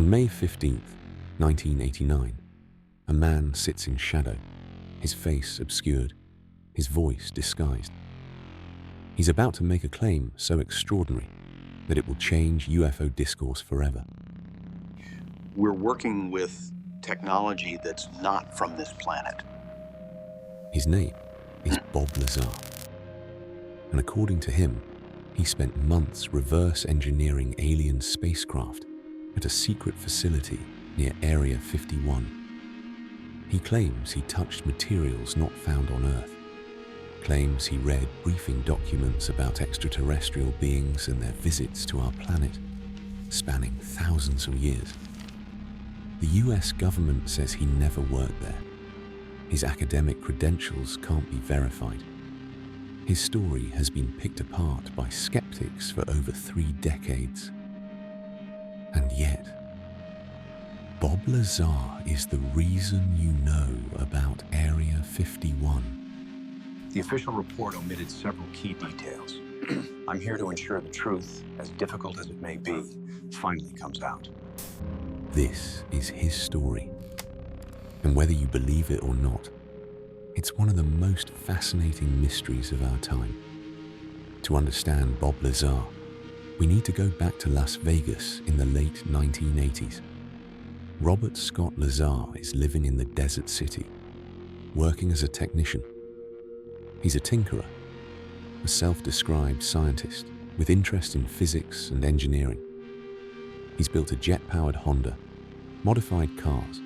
On May 15th, 1989, a man sits in shadow, his face obscured, his voice disguised. He's about to make a claim so extraordinary that it will change UFO discourse forever. We're working with technology that's not from this planet. His name is Bob Lazar. And according to him, he spent months reverse engineering alien spacecraft at a secret facility near Area 51. He claims he touched materials not found on Earth, claims he read briefing documents about extraterrestrial beings and their visits to our planet, spanning thousands of years. The US government says he never worked there. His academic credentials can't be verified. His story has been picked apart by skeptics for over 3 decades. And yet, Bob Lazar is the reason you know about Area 51. The official report omitted several key details. I'm here to ensure the truth, as difficult as it may be, finally comes out. This is his story. And whether you believe it or not, it's one of the most fascinating mysteries of our time. To understand Bob Lazar, we need to go back to Las Vegas in the late 1980s. Robert Scott Lazar is living in the desert city, working as a technician. He's a tinkerer, a self-described scientist with interest in physics and engineering. He's built a jet-powered Honda, modified cars,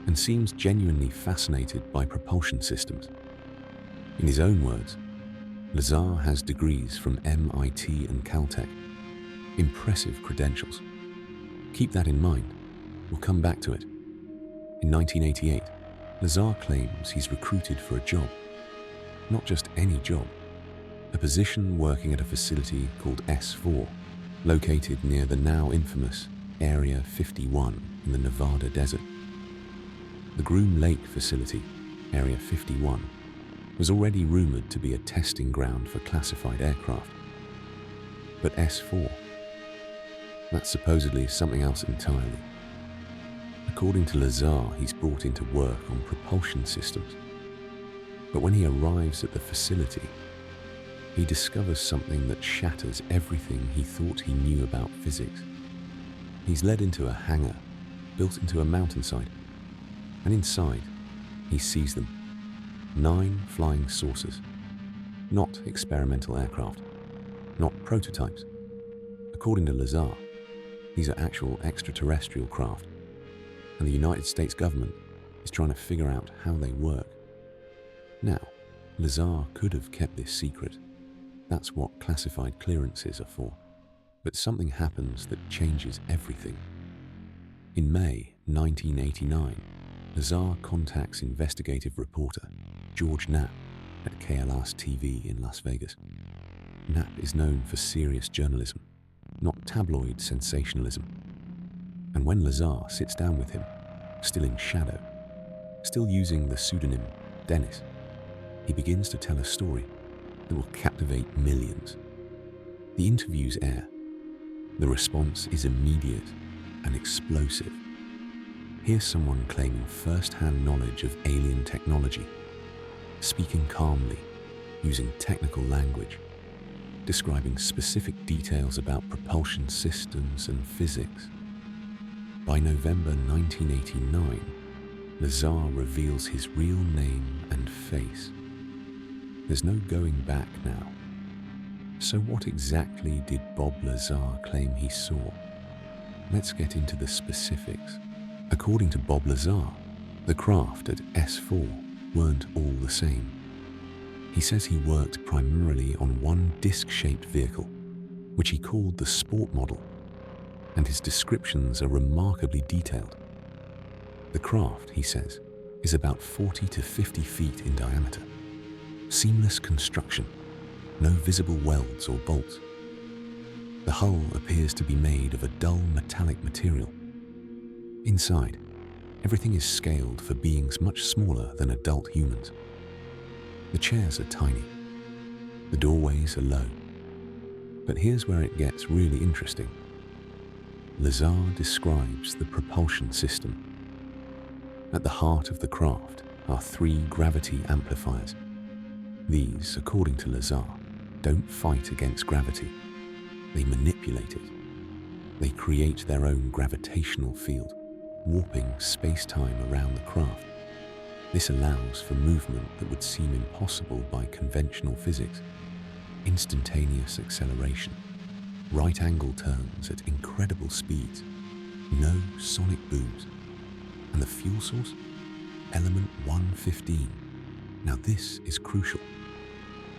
and seems genuinely fascinated by propulsion systems. In his own words, Lazar has degrees from MIT and Caltech. Impressive credentials. Keep that in mind. We'll come back to it. In 1988, Lazar claims he's recruited for a job. Not just any job. A position working at a facility called S4, located near the now infamous Area 51 in the Nevada desert. The Groom Lake facility, Area 51, was already rumored to be a testing ground for classified aircraft. But S4, that's supposedly something else entirely. According to Lazar, he's brought in to work on propulsion systems. But when he arrives at the facility, he discovers something that shatters everything he thought he knew about physics. He's led into a hangar, built into a mountainside, and inside, he sees them. 9 flying saucers. Not experimental aircraft. Not prototypes. According to Lazar, these are actual extraterrestrial craft, and the United States government is trying to figure out how they work. Now, Lazar could have kept this secret. That's what classified clearances are for. But something happens that changes everything. In May 1989, Lazar contacts investigative reporter George Knapp at KLR's TV in Las Vegas. Knapp is known for serious journalism, not tabloid sensationalism. And when Lazar sits down with him, still in shadow, still using the pseudonym Dennis, he begins to tell a story that will captivate millions. The interviews air. The response is immediate and explosive. Here's someone claiming first-hand knowledge of alien technology, speaking calmly, using technical language, describing specific details about propulsion systems and physics. By November 1989, Lazar reveals his real name and face. There's no going back now. So what exactly did Bob Lazar claim he saw? Let's get into the specifics. According to Bob Lazar, the craft at S4 weren't all the same. He says he worked primarily on one disc-shaped vehicle, which he called the Sport model, and his descriptions are remarkably detailed. The craft, he says, is about 40 to 50 feet in diameter. Seamless construction, no visible welds or bolts. The hull appears to be made of a dull metallic material. Inside, everything is scaled for beings much smaller than adult humans. The chairs are tiny. The doorways are low. But here's where it gets really interesting. Lazar describes the propulsion system. At the heart of the craft are 3 gravity amplifiers. These, according to Lazar, don't fight against gravity. They manipulate it. They create their own gravitational field, warping space-time around the craft. This allows for movement that would seem impossible by conventional physics. Instantaneous acceleration, right-angle turns at incredible speeds, no sonic booms. And the fuel source? Element 115. Now this is crucial.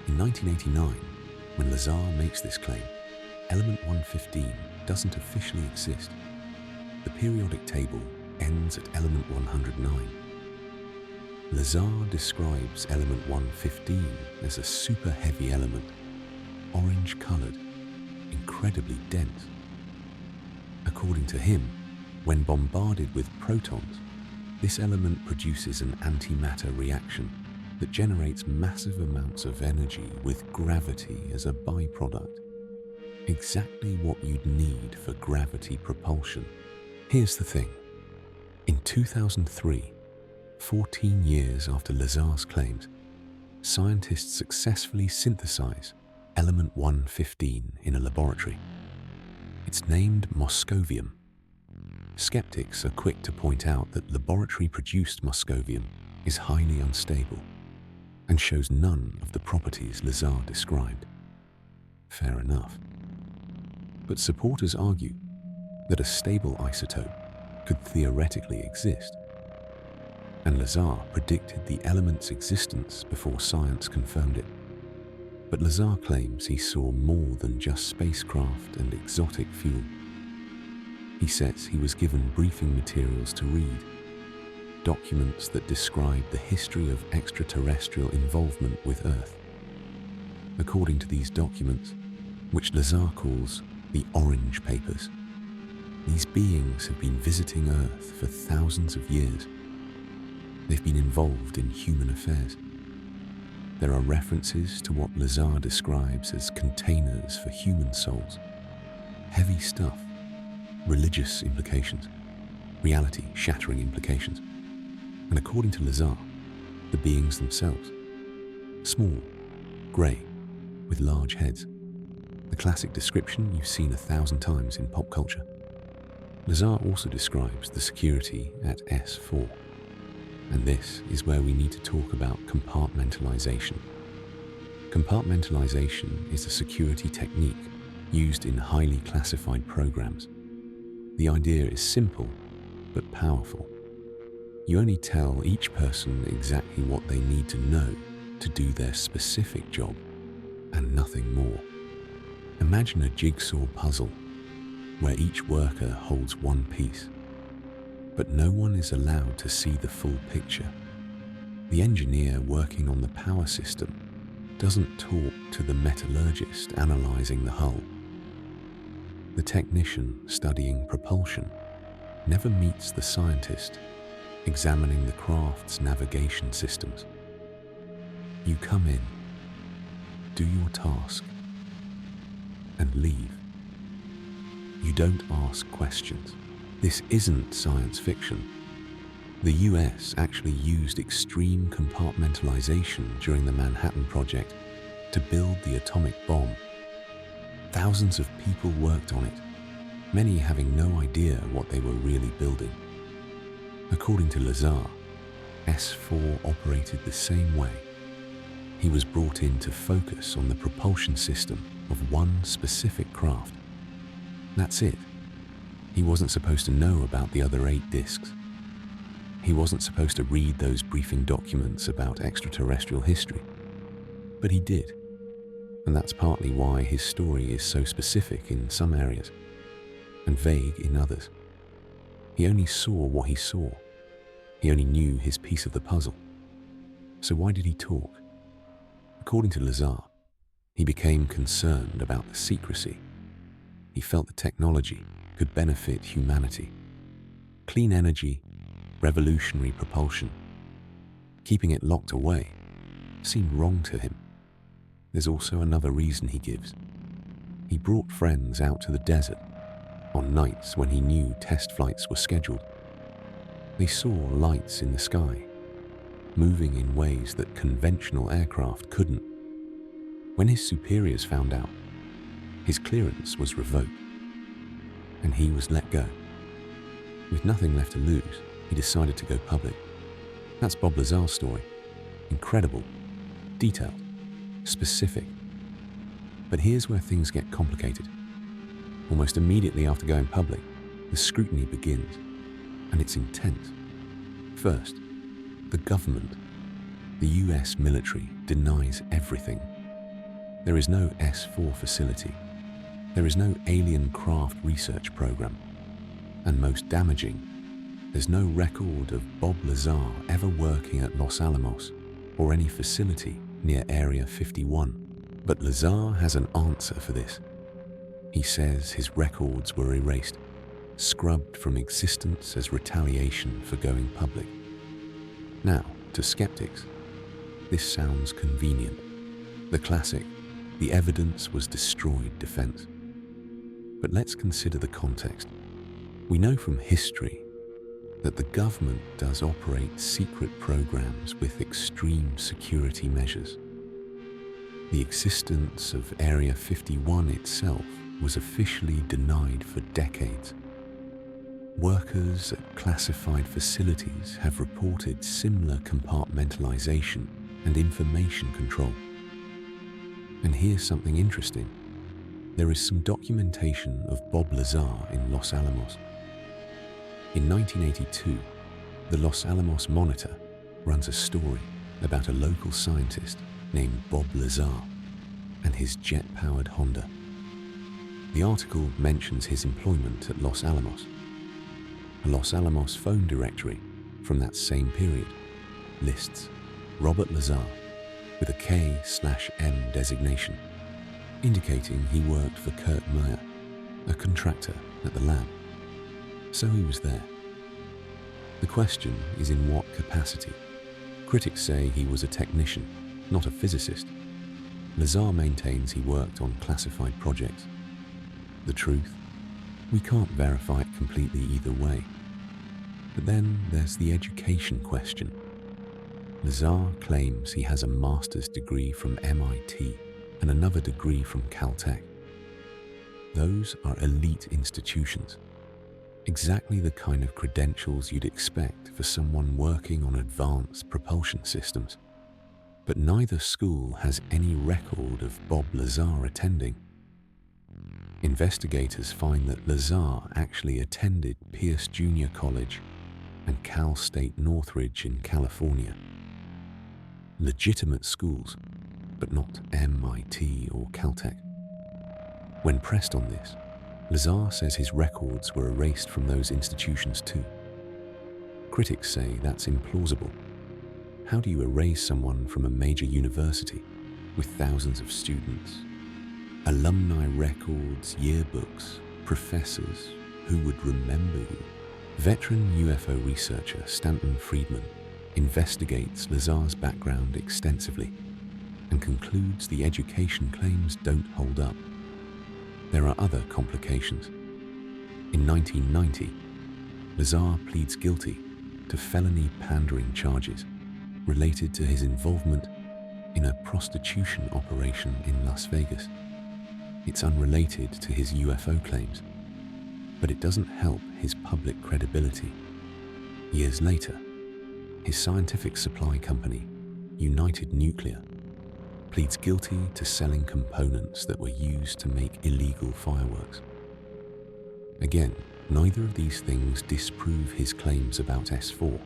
In 1989, when Lazar makes this claim, element 115 doesn't officially exist. The periodic table ends at element 109. Lazar describes element 115 as a super heavy element, orange-colored, incredibly dense. According to him, when bombarded with protons, this element produces an antimatter reaction that generates massive amounts of energy with gravity as a byproduct. Exactly what you'd need for gravity propulsion. Here's the thing. In 2003, 14 years after Lazar's claims, scientists successfully synthesize element 115 in a laboratory. It's named moscovium. Skeptics are quick to point out that laboratory-produced moscovium is highly unstable and shows none of the properties Lazar described. Fair enough. But supporters argue that a stable isotope could theoretically exist, and Lazar predicted the element's existence before science confirmed it. But Lazar claims he saw more than just spacecraft and exotic fuel. He says he was given briefing materials to read, documents that describe the history of extraterrestrial involvement with Earth. According to these documents, which Lazar calls the Orange Papers, these beings have been visiting Earth for thousands of years. They've been involved in human affairs. There are references to what Lazar describes as containers for human souls. Heavy stuff, religious implications, reality-shattering implications. And according to Lazar, the beings themselves, small, grey, with large heads. The classic description you've seen 1,000 times in pop culture. Lazar also describes the security at S4. And this is where we need to talk about compartmentalization. Compartmentalization is a security technique used in highly classified programs. The idea is simple, but powerful. You only tell each person exactly what they need to know to do their specific job, and nothing more. Imagine a jigsaw puzzle where each worker holds one piece, but no one is allowed to see the full picture. The engineer working on the power system doesn't talk to the metallurgist analyzing the hull. The technician studying propulsion never meets the scientist examining the craft's navigation systems. You come in, do your task, and leave. You don't ask questions. This isn't science fiction. The US actually used extreme compartmentalization during the Manhattan Project to build the atomic bomb. Thousands of people worked on it, many having no idea what they were really building. According to Lazar, S4 operated the same way. He was brought in to focus on the propulsion system of one specific craft. That's it. He wasn't supposed to know about the other 8 discs. He wasn't supposed to read those briefing documents about extraterrestrial history. But he did. And that's partly why his story is so specific in some areas and vague in others. He only saw what he saw. He only knew his piece of the puzzle. So why did he talk? According to Lazar, he became concerned about the secrecy. He felt the technology could benefit humanity. Clean energy, revolutionary propulsion. Keeping it locked away seemed wrong to him. There's also another reason he gives. He brought friends out to the desert, On nights when he knew test flights were scheduled, they saw lights in the sky, moving in ways that conventional aircraft couldn't. When his superiors found out, his clearance was revoked, and he was let go. With nothing left to lose, he decided to go public. That's Bob Lazar's story. Incredible, detailed, specific. But here's where things get complicated. Almost immediately after going public, the scrutiny begins, and it's intense. First, the government, the US military, denies everything. There is no S4 facility. There is no alien craft research program. And most damaging, there's no record of Bob Lazar ever working at Los Alamos or any facility near Area 51. But Lazar has an answer for this. He says his records were erased, scrubbed from existence as retaliation for going public. Now, to skeptics, this sounds convenient. The classic, the evidence was destroyed defense. But let's consider the context. We know from history that the government does operate secret programs with extreme security measures. The existence of Area 51 itself was officially denied for decades. Workers at classified facilities have reported similar compartmentalization and information control. And here's something interesting. There is some documentation of Bob Lazar in Los Alamos. In 1982, the Los Alamos Monitor runs a story about a local scientist named Bob Lazar and his jet-powered Honda. The article mentions his employment at Los Alamos. A Los Alamos phone directory from that same period lists Robert Lazar with a K/M designation, indicating he worked for Kurt Meyer, a contractor at the lab. So he was there. The question is in what capacity? Critics say he was a technician, not a physicist. Lazar maintains he worked on classified projects. The truth? We can't verify it completely either way. But then there's the education question. Lazar claims he has a master's degree from MIT and another degree from Caltech. Those are elite institutions. Exactly the kind of credentials you'd expect for someone working on advanced propulsion systems. But neither school has any record of Bob Lazar attending. Investigators find that Lazar actually attended Pierce Junior College and Cal State Northridge in California. Legitimate schools, but not MIT or Caltech. When pressed on this, Lazar says his records were erased from those institutions too. Critics say that's implausible. How do you erase someone from a major university with thousands of students? Alumni records, yearbooks, professors, who would remember you? Veteran UFO researcher Stanton Friedman investigates Lazar's background extensively and concludes the education claims don't hold up. There are other complications. In 1990, Lazar pleads guilty to felony pandering charges related to his involvement in a prostitution operation in Las Vegas. It's unrelated to his UFO claims, but it doesn't help his public credibility. Years later, his scientific supply company, United Nuclear, pleads guilty to selling components that were used to make illegal fireworks. Again, neither of these things disprove his claims about S4,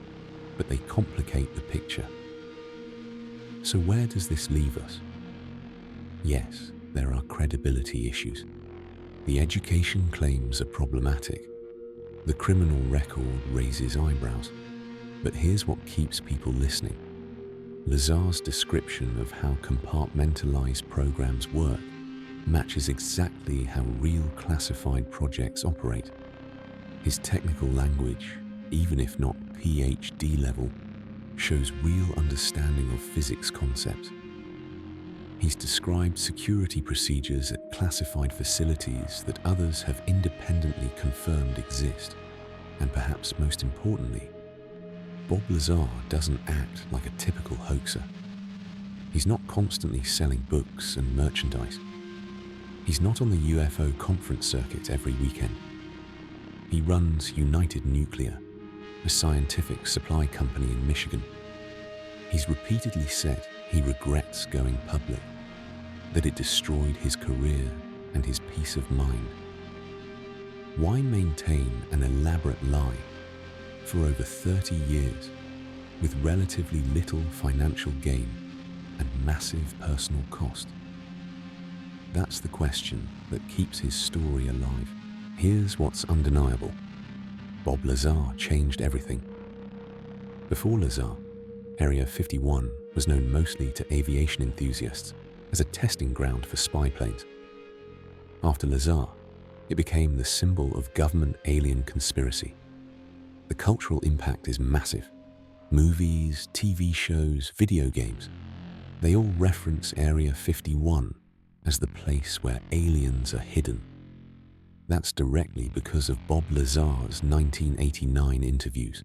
but they complicate the picture. So where does this leave us? Yes, there are credibility issues. The education claims are problematic. The criminal record raises eyebrows. But here's what keeps people listening. Lazar's description of how compartmentalized programs work matches exactly how real classified projects operate. His technical language, even if not PhD level, shows real understanding of physics concepts. He's described security procedures at classified facilities that others have independently confirmed exist. And perhaps most importantly, Bob Lazar doesn't act like a typical hoaxer. He's not constantly selling books and merchandise. He's not on the UFO conference circuit every weekend. He runs United Nuclear, a scientific supply company in Michigan. He's repeatedly said he regrets going public, that it destroyed his career and his peace of mind. Why maintain an elaborate lie for over 30 years with relatively little financial gain and massive personal cost? That's the question that keeps his story alive. Here's what's undeniable. Bob Lazar changed everything. Before Lazar, Area 51 was known mostly to aviation enthusiasts as a testing ground for spy planes. After Lazar, it became the symbol of government alien conspiracy. The cultural impact is massive. Movies, TV shows, video games, they all reference Area 51 as the place where aliens are hidden. That's directly because of Bob Lazar's 1989 interviews.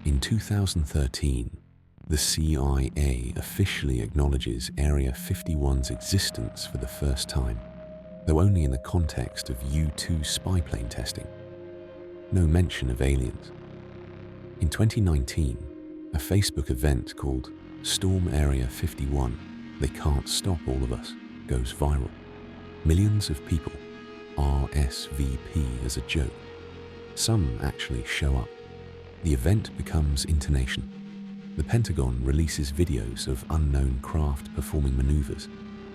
In 2013, the CIA officially acknowledges Area 51's existence for the first time, though only in the context of U-2 spy plane testing. No mention of aliens. In 2019, a Facebook event called Storm Area 51, They Can't Stop All of Us, goes viral. Millions of people RSVP as a joke. Some actually show up. The event becomes intonation. The Pentagon releases videos of unknown craft performing maneuvers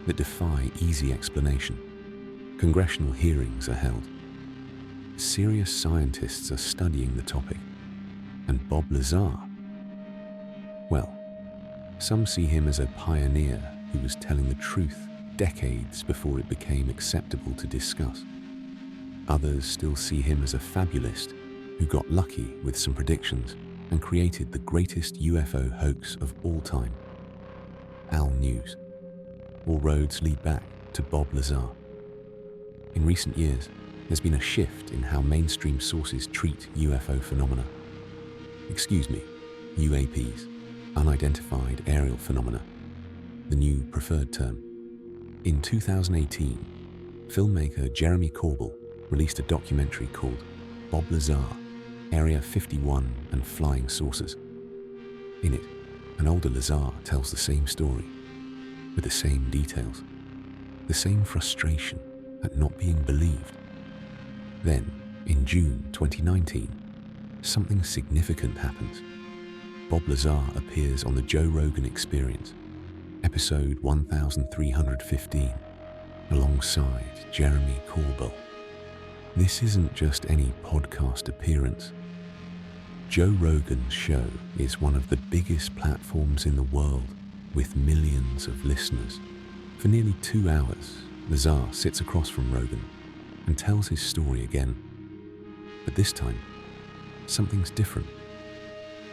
that defy easy explanation. Congressional hearings are held. Serious scientists are studying the topic. And Bob Lazar? Well, some see him as a pioneer who was telling the truth decades before it became acceptable to discuss. Others still see him as a fabulist who got lucky with some predictions and created the greatest UFO hoax of all time. Al News. All roads lead back to Bob Lazar. In recent years, there's been a shift in how mainstream sources treat UFO phenomena. Excuse me, UAPs, unidentified aerial phenomena, the new preferred term. In 2018, filmmaker Jeremy Corbell released a documentary called Bob Lazar, Area 51 and Flying Saucers. In it, an older Lazar tells the same story, with the same details, the same frustration at not being believed. Then, in June 2019, something significant happens. Bob Lazar appears on the Joe Rogan Experience, episode 1315, alongside Jeremy Corbell. This isn't just any podcast appearance. Joe Rogan's show is one of the biggest platforms in the world, with millions of listeners. For nearly 2 hours, Lazar sits across from Rogan and tells his story again. But this time, something's different.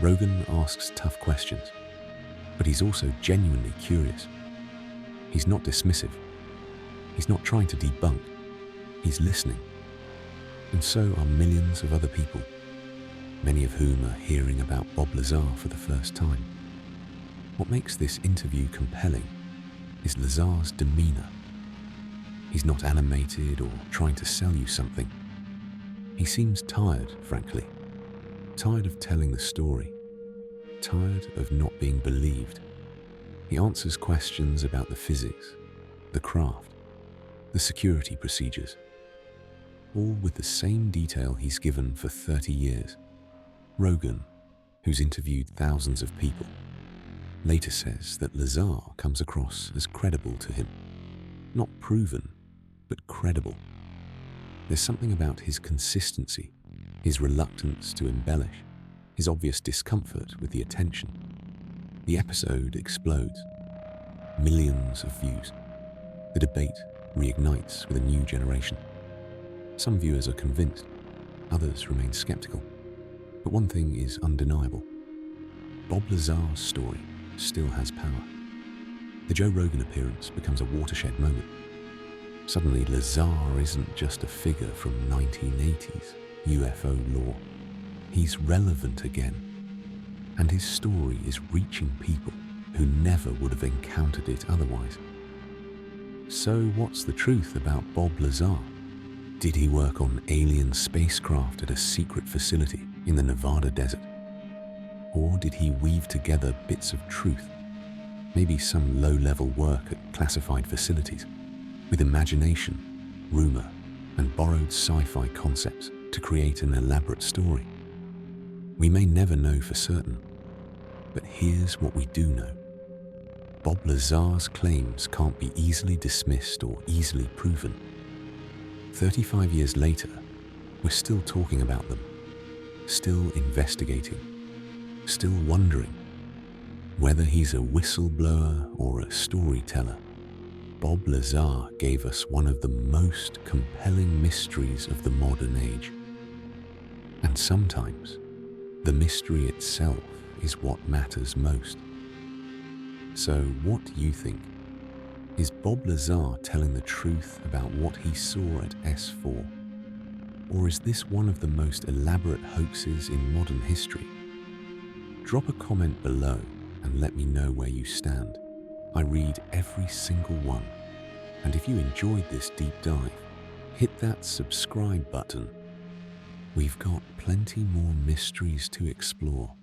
Rogan asks tough questions, but he's also genuinely curious. He's not dismissive. He's not trying to debunk. He's listening. And so are millions of other people, many of whom are hearing about Bob Lazar for the first time. What makes this interview compelling is Lazar's demeanor. He's not animated or trying to sell you something. He seems tired, frankly. Tired of telling the story. Tired of not being believed. He answers questions about the physics, the craft, the security procedures, all with the same detail he's given for 30 years. Rogan, who's interviewed thousands of people, later says that Lazar comes across as credible to him. Not proven, but credible. There's something about his consistency, his reluctance to embellish, his obvious discomfort with the attention. The episode explodes. Millions of views. The debate reignites with a new generation. Some viewers are convinced, others remain skeptical. But one thing is undeniable. Bob Lazar's story still has power. The Joe Rogan appearance becomes a watershed moment. Suddenly, Lazar isn't just a figure from 1980s UFO lore. He's relevant again, and his story is reaching people who never would have encountered it otherwise. So what's the truth about Bob Lazar? Did he work on alien spacecraft at a secret facility in the Nevada desert? Or did he weave together bits of truth, maybe some low-level work at classified facilities, with imagination, rumor, and borrowed sci-fi concepts to create an elaborate story? We may never know for certain, but here's what we do know. Bob Lazar's claims can't be easily dismissed or easily proven. 35 years later, we're still talking about them, still investigating, still wondering. Whether he's a whistleblower or a storyteller, Bob Lazar gave us one of the most compelling mysteries of the modern age. And sometimes, the mystery itself is what matters most. So what do you think? Is Bob Lazar telling the truth about what he saw at S4? Or is this one of the most elaborate hoaxes in modern history? Drop a comment below and let me know where you stand. I read every single one. And if you enjoyed this deep dive, hit that subscribe button. We've got plenty more mysteries to explore.